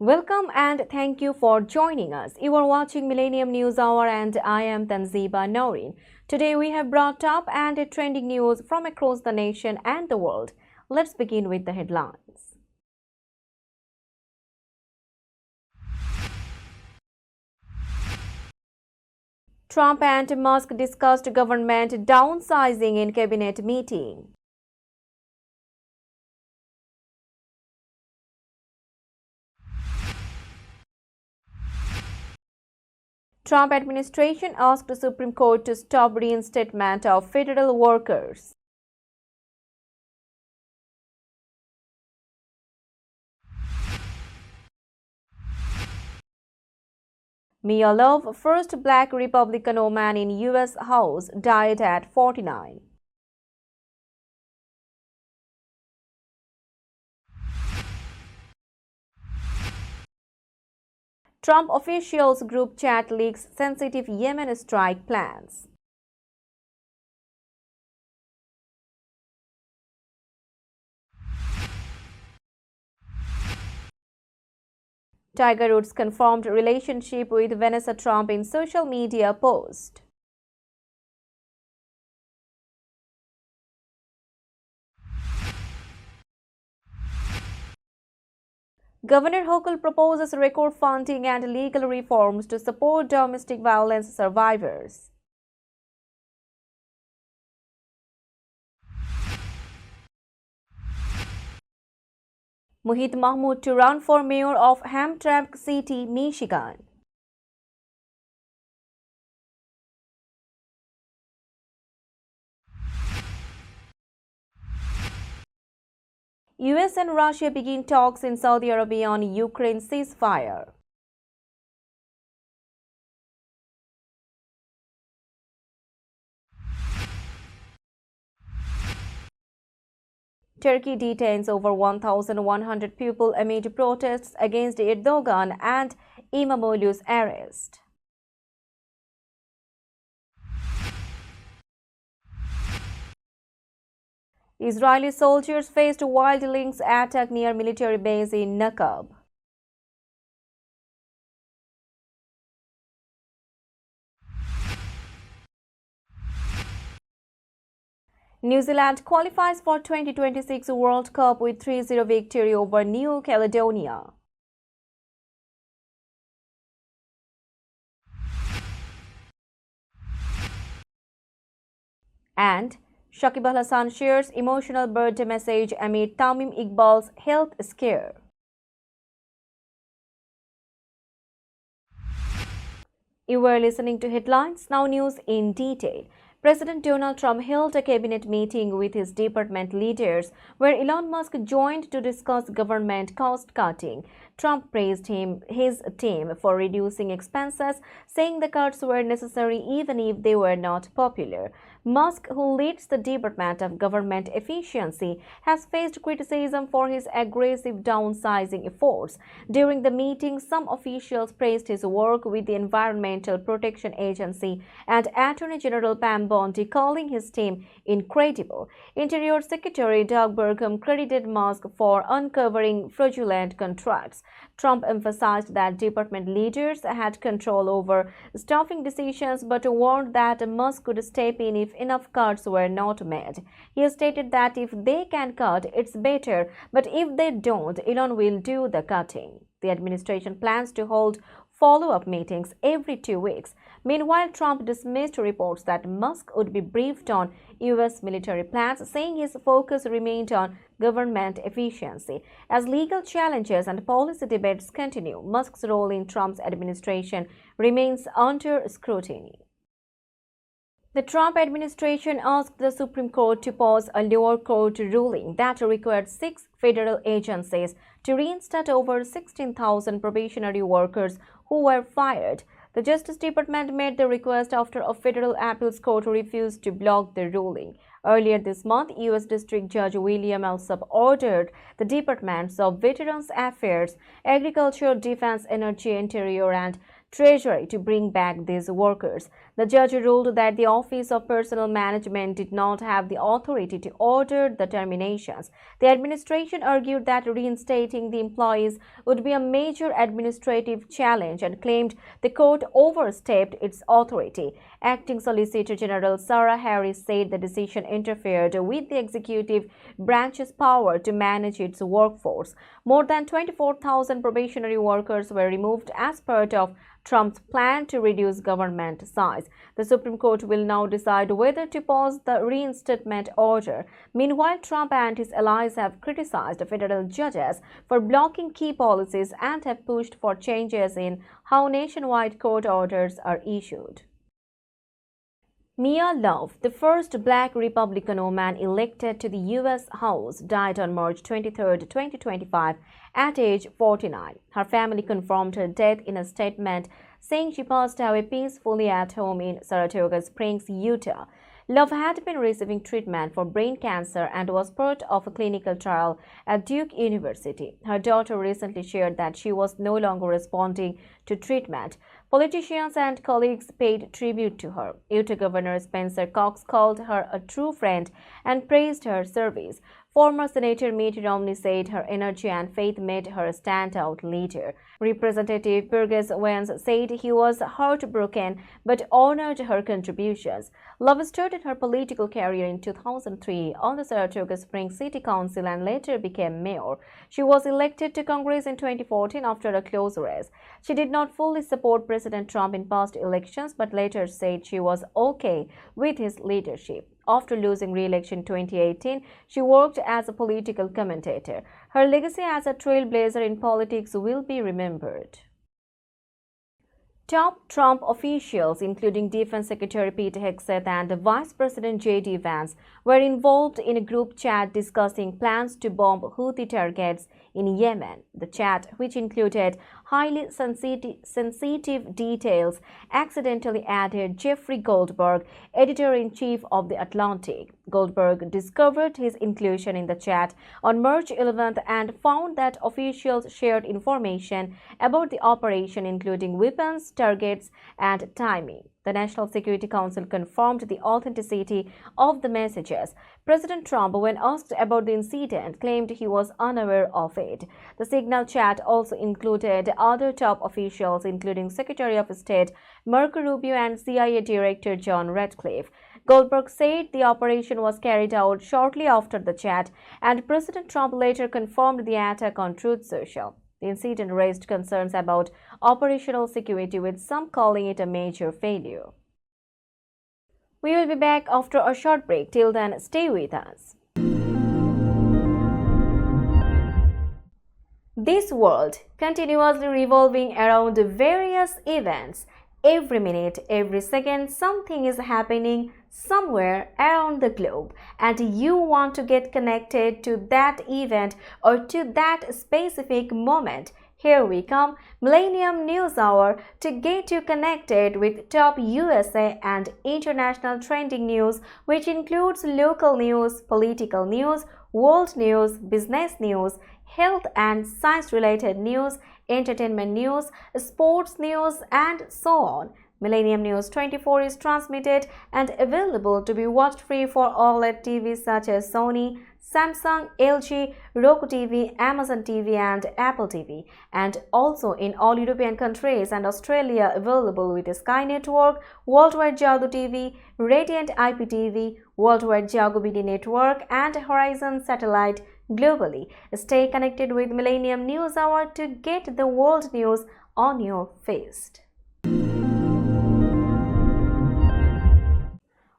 Welcome and thank you for joining us. You are watching Millennium News Hour and I am Tanziba Noreen. Today we have brought up and trending news from across the nation and the world. Let's begin with the headlines. Trump and Musk discussed government downsizing in cabinet meeting. Trump administration asked Supreme Court to stop reinstatement of federal workers. Mia Love, first black Republican woman in U.S. House, died at 49. Trump officials group chat leaks sensitive Yemen strike plans. Tiger Woods confirmed relationship with Vanessa Trump in social media post. Governor Hochul proposes record funding and legal reforms to support domestic violence survivors. Mohit Mahmood to run for mayor of Hamtramck City, Michigan. US and Russia begin talks in Saudi Arabia on Ukraine ceasefire. Turkey detains over 1,100 people amid protests against Erdogan and Imamoglu's arrest. Israeli soldiers faced wild lynx attack near military base in Nakab. New Zealand qualifies for 2026 World Cup with 3-0 victory over New Caledonia. And Shakib Al Hasan shares emotional birthday message amid Tamim Iqbal's health scare. You were listening to Headlines, now news in detail. President Donald Trump held a cabinet meeting with his department leaders where Elon Musk joined to discuss government cost cutting. Trump praised his team for reducing expenses, saying the cuts were necessary even if they were not popular. Musk, who leads the Department of Government Efficiency, has faced criticism for his aggressive downsizing efforts. During the meeting, some officials praised his work with the Environmental Protection Agency and Attorney General Pam Bondi, calling his team incredible. Interior Secretary Doug Burgum credited Musk for uncovering fraudulent contracts. Trump emphasized that department leaders had control over staffing decisions but warned that Musk could step in if enough cuts were not made. He stated that if they can cut, it's better, but if they don't, Elon will do the cutting. The administration plans to hold follow-up meetings every 2 weeks. Meanwhile, Trump dismissed reports that Musk would be briefed on U.S. military plans, saying his focus remained on government efficiency. As legal challenges and policy debates continue, Musk's role in Trump's administration remains under scrutiny. The Trump administration asked the Supreme Court to pause a lower court ruling that required 6 federal agencies to reinstate over 16,000 probationary workers who were fired. The Justice Department made the request after a federal appeals court refused to block the ruling. Earlier this month, U.S. District Judge William Alsup ordered the Departments of Veterans Affairs, Agriculture, Defense, Energy, Interior, and Treasury to bring back these workers. The judge ruled that the Office of Personnel Management did not have the authority to order the terminations. The administration argued that reinstating the employees would be a major administrative challenge and claimed the court overstepped its authority. Acting Solicitor General Sarah Harris said the decision interfered with the executive branch's power to manage its workforce. More than 24,000 probationary workers were removed as part of Trump's plan to reduce government size. The Supreme Court will now decide whether to pause the reinstatement order. Meanwhile, Trump and his allies have criticized federal judges for blocking key policies and have pushed for changes in how nationwide court orders are issued. Mia Love, the first black Republican woman elected to the U.S. House, died on March 23, 2025, at age 49. Her family confirmed her death in a statement, saying she passed away peacefully at home in Saratoga Springs, Utah. Love had been receiving treatment for brain cancer and was part of a clinical trial at Duke University. Her daughter recently shared that she was no longer responding to treatment. Politicians and colleagues paid tribute to her. Utah Governor Spencer Cox called her a true friend and praised her service. Former Senator Mitt Romney said her energy and faith made her a standout leader. Representative Burgess Wance said he was heartbroken but honored her contributions. Love started her political career in 2003 on the Saratoga Springs City Council and later became mayor. She was elected to Congress in 2014 after a close race. She did not fully support President Trump in past elections but later said she was okay with his leadership. After losing re-election in 2018, she worked as a political commentator. Her legacy as a trailblazer in politics will be remembered. Top Trump officials, including Defense Secretary Pete Hegseth and Vice President J.D. Vance, were involved in a group chat discussing plans to bomb Houthi targets in Yemen. The chat, which included highly sensitive details, accidentally added Jeffrey Goldberg, editor-in-chief of The Atlantic. Goldberg discovered his inclusion in the chat on March 11th and found that officials shared information about the operation, including weapons, targets, and timing. The National Security Council confirmed the authenticity of the messages. President Trump, when asked about the incident, claimed he was unaware of it. The Signal chat also included other top officials, including Secretary of State Marco Rubio and CIA Director John Ratcliffe. Goldberg said the operation was carried out shortly after the chat, and President Trump later confirmed the attack on Truth Social. The incident raised concerns about operational security, with some calling it a major failure. We will be back after a short break. Till then, stay with us. This world continuously revolving around various events. Every minute, every second, something is happening somewhere around the globe, and you want to get connected to that event or to that specific moment. Here we come, Millennium News Hour, to get you connected with top USA and international trending news, which includes local news, political news, world news, business news, health and science-related news, entertainment news, sports news, and so on. Millennium News 24 is transmitted and available to be watched free for OLED TVs such as Sony, Samsung, LG, Roku TV, Amazon TV, and Apple TV, and also in all European countries and Australia available with Sky Network, Worldwide Jago TV, Radiant IPTV, Worldwide Jago BD Network, and Horizon Satellite globally. Stay connected with Millennium News Hour to get the world news on your feed.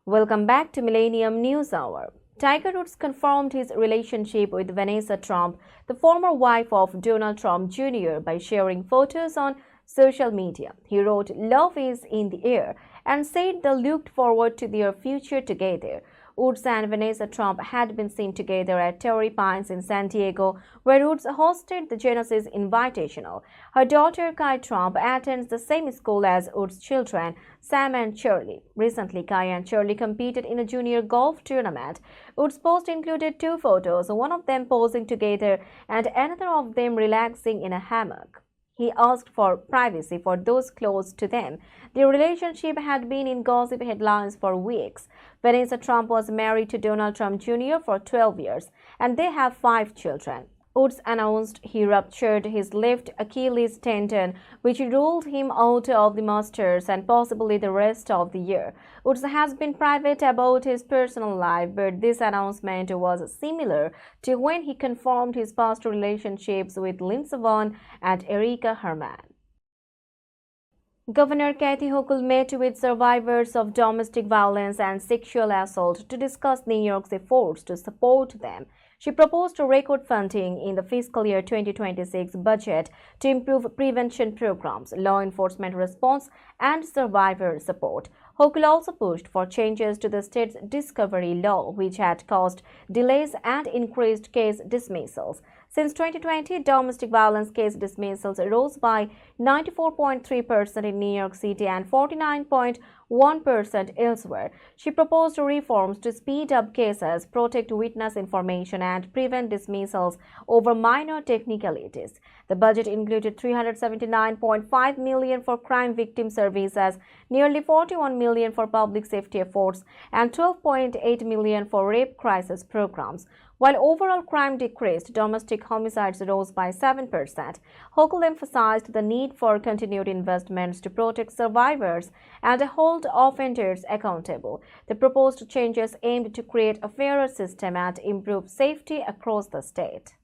Welcome back to Millennium News Hour. Tiger Woods confirmed his relationship with Vanessa Trump, the former wife of Donald Trump Jr., by sharing photos on social media. He wrote, "Love is in the air," and said they looked forward to their future together. Woods and Vanessa Trump had been seen together at Torrey Pines in San Diego, where Woods hosted the Genesis Invitational. Her daughter, Kai Trump, attends the same school as Woods' children, Sam and Charlie. Recently, Kai and Charlie competed in a junior golf tournament. Woods' post included two photos, one of them posing together and another of them relaxing in a hammock. he asked for privacy for those close to them. Their relationship had been in gossip headlines for weeks. Vanessa Trump was married to Donald Trump Jr. for 12 years, and they have 5 children. Woods announced he ruptured his left Achilles tendon, which ruled him out of the Masters and possibly the rest of the year. Woods has been private about his personal life, but this announcement was similar to when he confirmed his past relationships with Lindsey Vonn and Erica Herman. Governor Kathy Hochul met with survivors of domestic violence and sexual assault to discuss New York's efforts to support them. She proposed record funding in the fiscal year 2026 budget to improve prevention programs, law enforcement response, and survivor support. Hochul also pushed for changes to the state's discovery law, which had caused delays and increased case dismissals. Since 2020, domestic violence case dismissals rose by 94.3% in New York City and 49.1% elsewhere. She proposed reforms to speed up cases, protect witness information, and prevent dismissals over minor technicalities. The budget included $379.5 million for crime victim services, nearly $41 million for public safety efforts, and $12.8 million for rape crisis programs. While overall crime decreased, domestic homicides rose by 7%. Hochul emphasized the need for continued investments to protect survivors and hold offenders accountable. The proposed changes aimed to create a fairer system and improve safety across the state.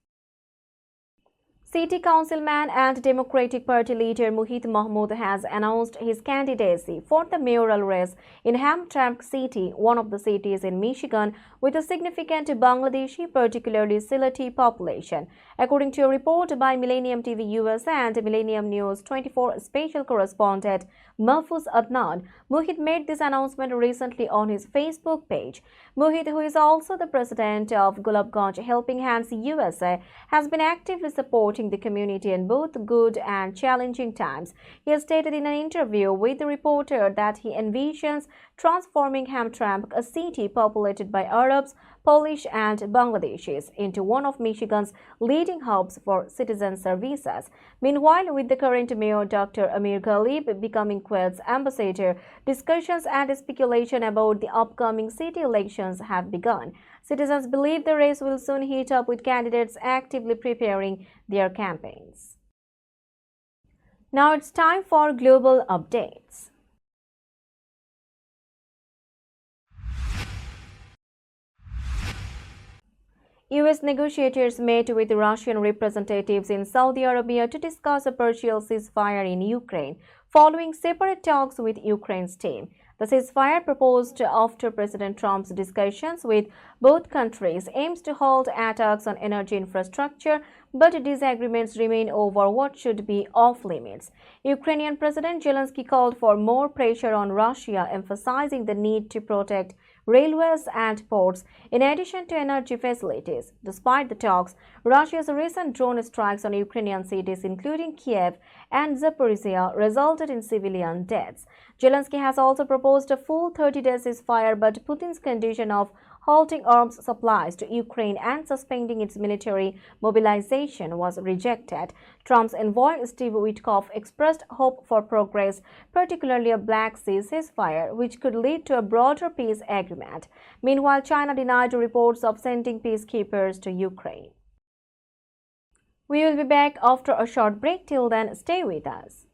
City Councilman and Democratic Party leader Mohit Mahmood has announced his candidacy for the mayoral race in Hamtramck City, one of the cities in Michigan with a significant Bangladeshi, particularly Sylheti population. According to a report by Millennium TV USA and Millennium News 24 special correspondent Mahfouz Adnan, Mohit made this announcement recently on his Facebook page. Mohit, who is also the president of Gulabganj Helping Hands USA, has been actively supporting the community in both good and challenging times. He has stated in an interview with the reporter that he envisions transforming Hamtramck, a city populated by Arabs, Polish, and Bangladeshis, into one of Michigan's leading hubs for citizen services. Meanwhile, with the current mayor Dr. Amir Ghalib becoming Kuwait's ambassador, discussions and speculation about the upcoming city elections have begun. Citizens believe the race will soon heat up, with candidates actively preparing their campaigns. Now it's time for global updates. U.S. negotiators met with Russian representatives in Saudi Arabia to discuss a partial ceasefire in Ukraine, following separate talks with Ukraine's team. The ceasefire, proposed after President Trump's discussions with both countries, aims to halt attacks on energy infrastructure, but disagreements remain over what should be off-limits. Ukrainian President Zelensky called for more pressure on Russia, emphasizing the need to protect railways and ports, in addition to energy facilities. Despite the talks, Russia's recent drone strikes on Ukrainian cities, including Kiev and Zaporizhia, resulted in civilian deaths. Zelensky has also proposed a full 30-day ceasefire, but Putin's condition of halting arms supplies to Ukraine and suspending its military mobilization was rejected. Trump's envoy Steve Witkoff expressed hope for progress, particularly a Black Sea ceasefire, which could lead to a broader peace agreement. Meanwhile, China denied reports of sending peacekeepers to Ukraine. We will be back after a short break. Till then, stay with us.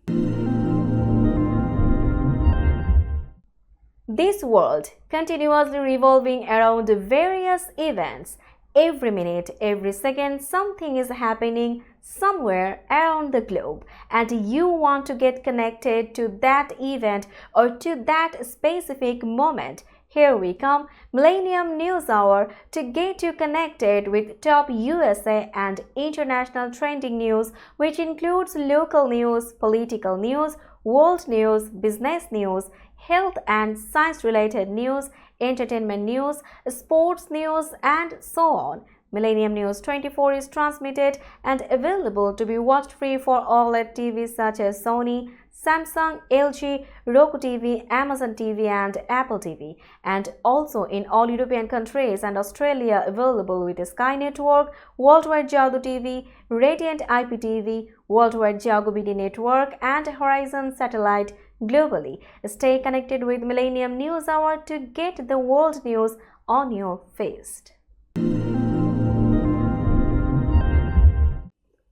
This world continuously revolving around various events. Every minute, every second, something is happening somewhere around the globe, and you want to get connected to that event or to that specific moment. Here we come, Millennium News Hour, to get you connected with top USA and international trending news, which includes local news, political news, world news, business news, health and science-related news, entertainment news, sports news, and so on. Millennium News 24 is transmitted and available to be watched free for OLED TVs such as Sony, Samsung, LG, Roku TV, Amazon TV and Apple TV, and also in all European countries and Australia available with Sky Network, Worldwide Jago TV, Radiant IPTV, Worldwide Jago BD Network and Horizon Satellite globally. Stay connected with Millennium News Hour to get the world news on your feed.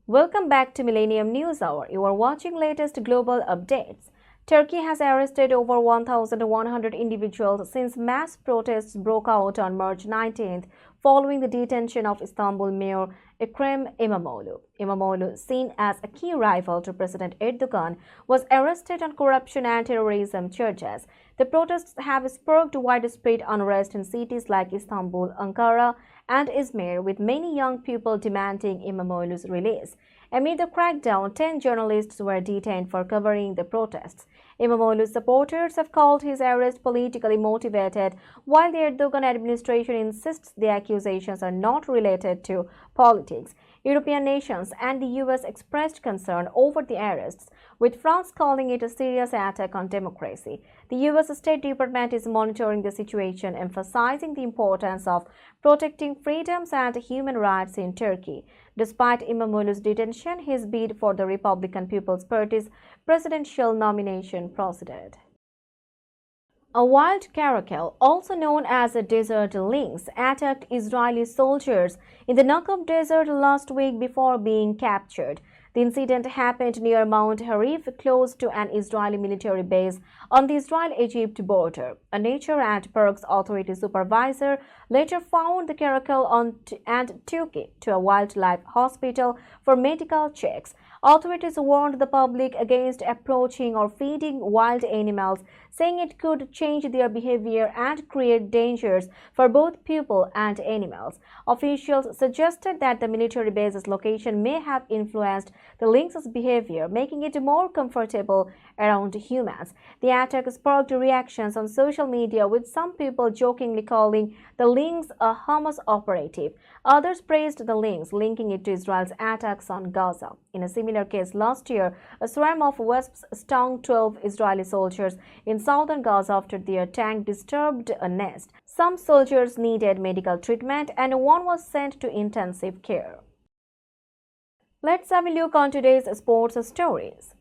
Welcome back to Millennium News Hour. You are watching latest global updates. Turkey has arrested over 1,100 individuals since mass protests broke out on March 19th following the detention of Istanbul Mayor Ekrem İmamoğlu. İmamoğlu, seen as a key rival to President Erdogan, was arrested on corruption and terrorism charges. The protests have sparked widespread unrest in cities like Istanbul, Ankara, and Izmir, with many young people demanding İmamoğlu's release. Amid the crackdown, 10 journalists were detained for covering the protests. İmamoğlu's supporters have called his arrest politically motivated, while the Erdogan administration insists the accusations are not related to politics. European nations and the US expressed concern over the arrests, with France calling it a serious attack on democracy. The US State Department is monitoring the situation, emphasizing the importance of protecting freedoms and human rights in Turkey. Despite İmamoğlu's detention, his bid for the Republican People's Party's presidential nomination proceeded. A wild caracal, also known as a desert lynx, attacked Israeli soldiers in the Negev desert last week before being captured. The incident happened near Mount Harif, close to an Israeli military base on the Israel-Egypt border. A Nature and Parks Authority supervisor later found the caracal and took it to a wildlife hospital for medical checks. Authorities warned the public against approaching or feeding wild animals, saying it could change their behavior and create dangers for both people and animals. Officials suggested that the military base's location may have influenced the lynx's behavior, making it more comfortable around humans. The attack sparked reactions on social media, with some people jokingly calling the lynx a Hamas operative. Others praised the lynx, linking it to Israel's attacks on Gaza. In a similar case last year, a swarm of wasps stung 12 Israeli soldiers in southern Gaza after their tank disturbed a nest. Some soldiers needed medical treatment and one was sent to intensive care. Let's have a look on today's sports stories.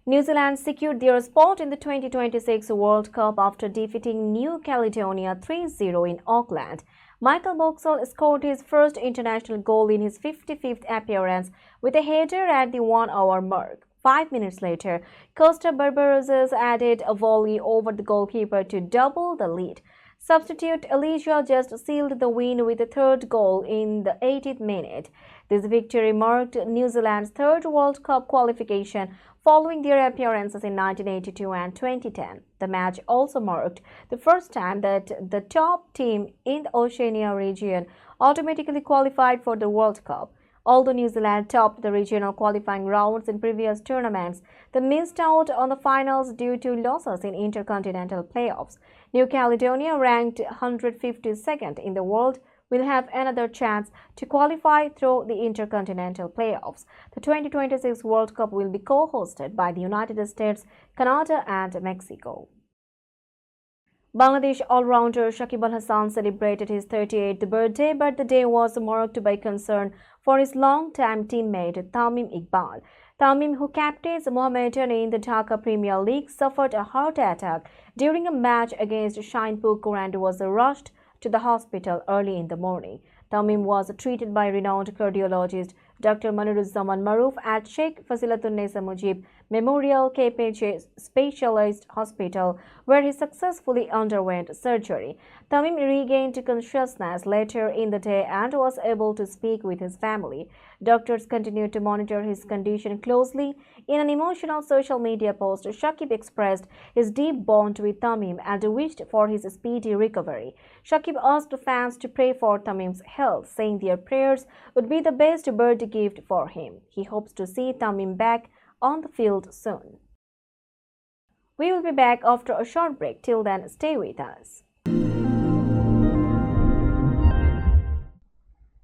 New Zealand secured their spot in the 2026 World Cup after defeating New Caledonia 3-0 in Auckland. Michael Boxall scored his first international goal in his 55th appearance with a header at the 1-hour mark. 5 minutes later, Costa Barbarossa added a volley over the goalkeeper to double the lead. Substitute Elijah just sealed the win with a third goal in the 80th minute. This victory marked New Zealand's third World Cup qualification following their appearances in 1982 and 2010. The match also marked the first time that the top team in the Oceania region automatically qualified for the World Cup. Although New Zealand topped the regional qualifying rounds in previous tournaments, they missed out on the finals due to losses in intercontinental playoffs. New Caledonia, ranked 152nd in the world, will have another chance to qualify through the intercontinental playoffs. The 2026 World Cup will be co-hosted by the United States, Canada and Mexico. Bangladesh all-rounder Shakib Al Hasan celebrated his 38th birthday, but the day was marked by concern for his long-time teammate Tamim Iqbal. Tamim, who captains Mohammedan in the Dhaka Premier League, suffered a heart attack during a match against Shaheenpur and was rushed to the hospital early in the morning. Tamim was treated by renowned cardiologist Dr. Manuruzzaman Maroof at Sheikh Fazilatunisa Mujib Memorial KPJ Specialist Hospital, where he successfully underwent surgery. Tamim regained consciousness later in the day and was able to speak with his family. Doctors continued to monitor his condition closely. In an emotional social media post, Shakib expressed his deep bond with Tamim and wished for his speedy recovery. Shakib asked fans to pray for Tamim's health, saying their prayers would be the best birthday gift for him. He hopes to see Tamim back on the field soon. We will be back after a short break. Till then, stay with us.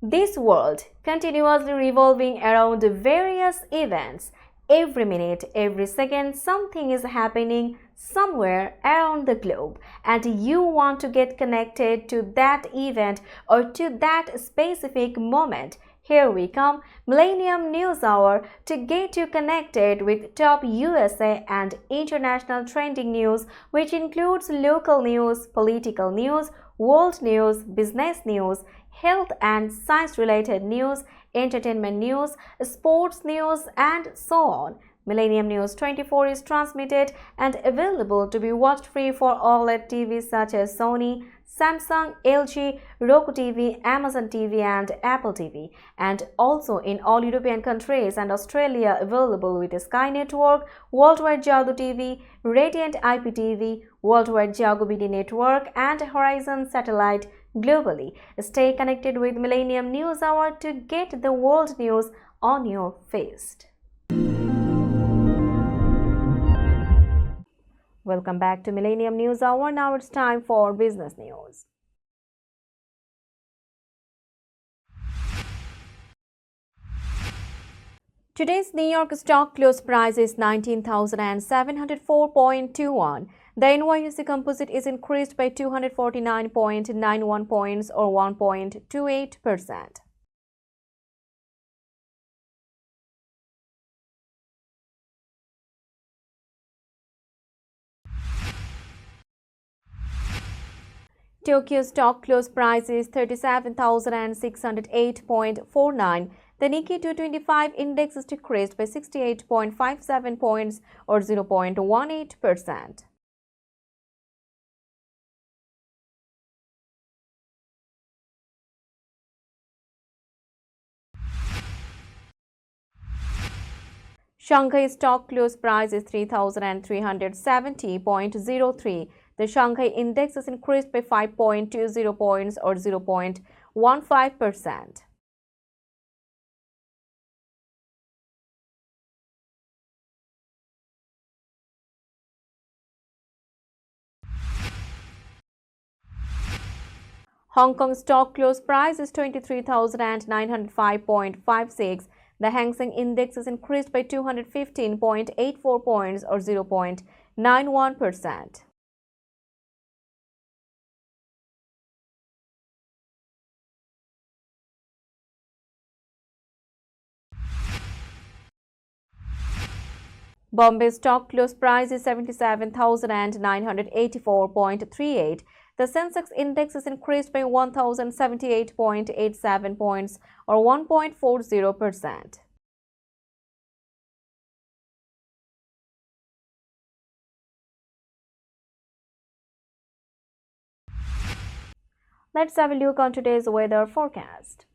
This world continuously revolving around various events. Every minute, every second, something is happening somewhere around the globe, and you want to get connected to that event or to that specific moment. Here we come, Millennium News Hour, to get you connected with top USA and international trending news, which includes local news, political news, world news, business news, health and science related news, entertainment news, sports news, and so on. Millennium News 24 is transmitted and available to be watched free for OLED TVs such as Sony, Samsung, LG, Roku TV, Amazon TV, and Apple TV, and also in all European countries and Australia available with Sky Network, Worldwide Jago TV, Radiant IPTV, Worldwide Jago BD Network, and Horizon Satellite globally. Stay connected with Millennium News Hour to get the world news on your fist. Welcome back to Millennium News Hour. Now it's time for business news. Today's New York stock close price is 19,704.21. The NYSE Composite is increased by 249.91 points or 1.28%. Tokyo stock close price is 37,608.49. The Nikkei 225 index is decreased by 68.57 points or 0.18%. Shanghai stock close price is 3,370.03. The Shanghai index is increased by 5.20 points or 0.15%. Hong Kong stock close price is 23,905.56. The Hang Seng index is increased by 215.84 points or 0.91%. Bombay stock close price is 77,984.38. The Sensex index is increased by 1,078.87 points or 1.40%. Let's have a look on today's weather forecast.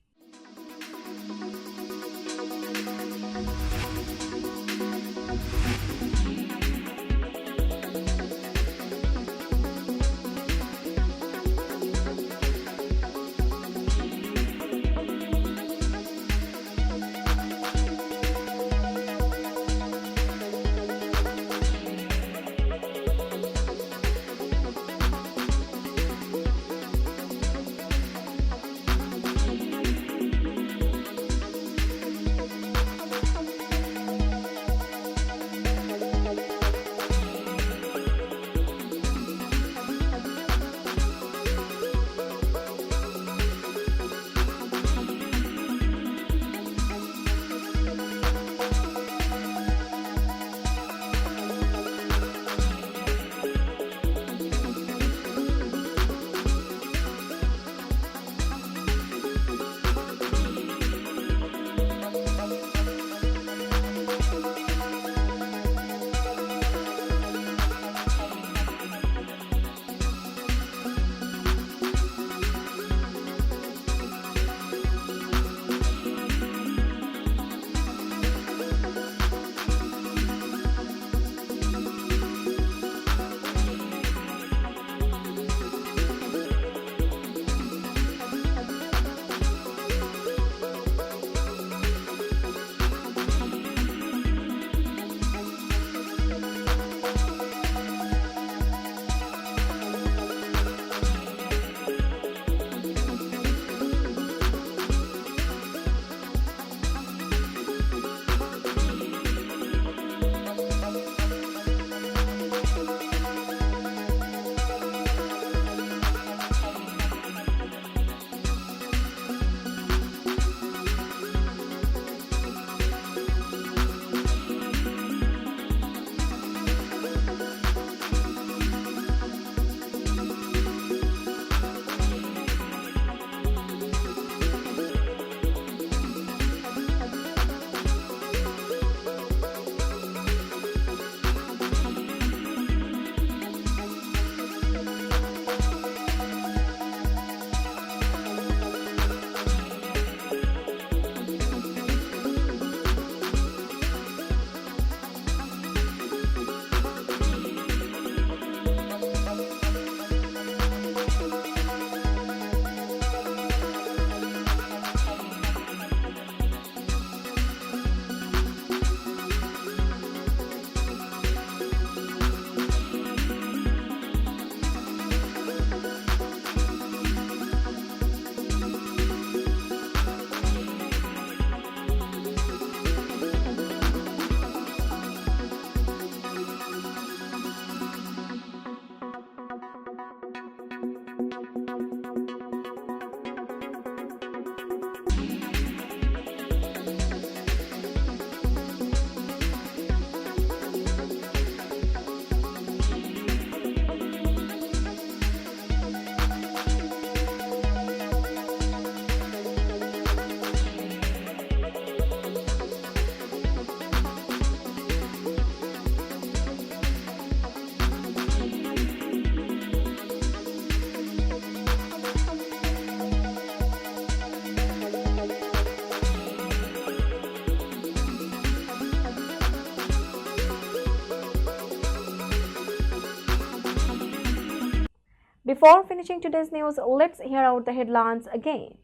Before finishing today's news, let's hear out the headlines again.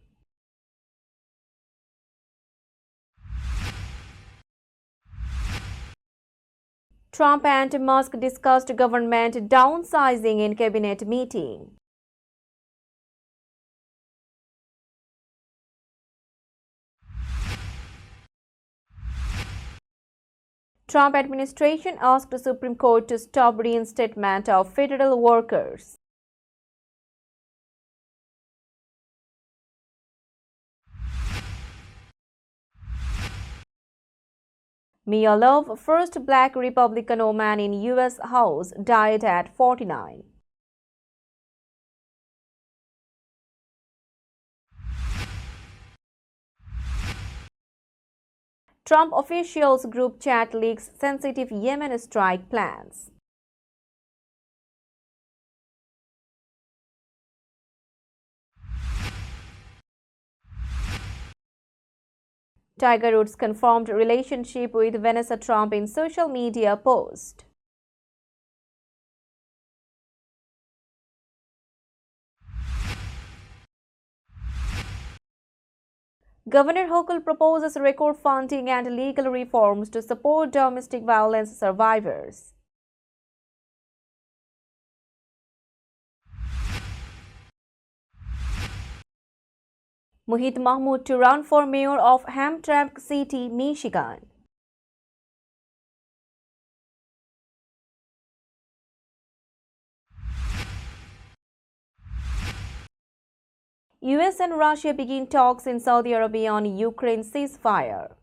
Trump and Musk discussed government downsizing in cabinet meeting. Trump administration asked Supreme Court to stop reinstatement of federal workers. Mia Love, first black Republican woman in U.S. House, died at 49. Trump officials group chat leaks sensitive Yemen strike plans. Tiger Woods confirmed relationship with Vanessa Trump in social media post. Governor Hochul proposes record funding and legal reforms to support domestic violence survivors. Mohit Mahmood to run for mayor of Hamtramck City, Michigan. US and Russia begin talks in Saudi Arabia on Ukraine ceasefire.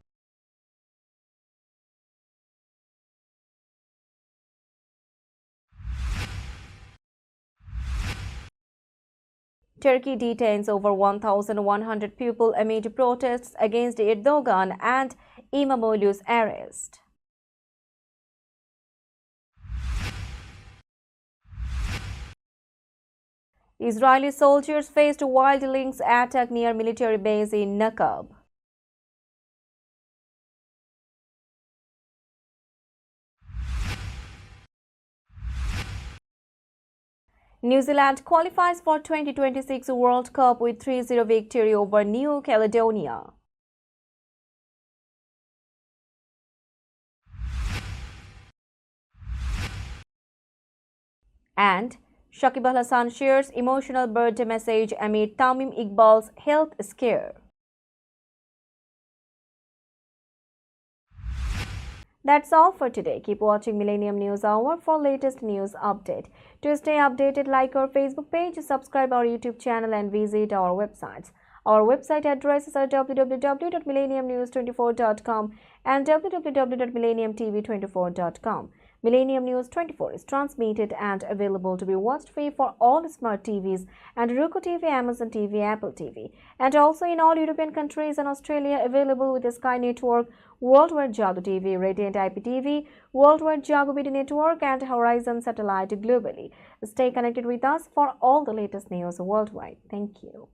Turkey detains over 1,100 people amid protests against Erdogan and Imamoglu's arrest. Israeli soldiers faced wild lynx attack near military base in Nakab. New Zealand qualifies for 2026 World Cup with 3-0 victory over New Caledonia. And Shakib Al Hasan shares emotional birthday message amid Tamim Iqbal's health scare. That's all for today. Keep watching Millennium News Hour for latest news update. To stay updated, like our Facebook page, subscribe our YouTube channel and visit our websites. Our website addresses are www.millenniumnews24.com and www.millenniumtv24.com. Millennium News 24 is transmitted and available to be watched free for all smart TVs and Roku TV, Amazon TV, Apple TV, and also in all European countries and Australia, available with the Sky Network, Worldwide Jago TV, Radiant IPTV, Worldwide Jago BD Network, and Horizon Satellite globally. Stay connected with us for all the latest news worldwide. Thank you.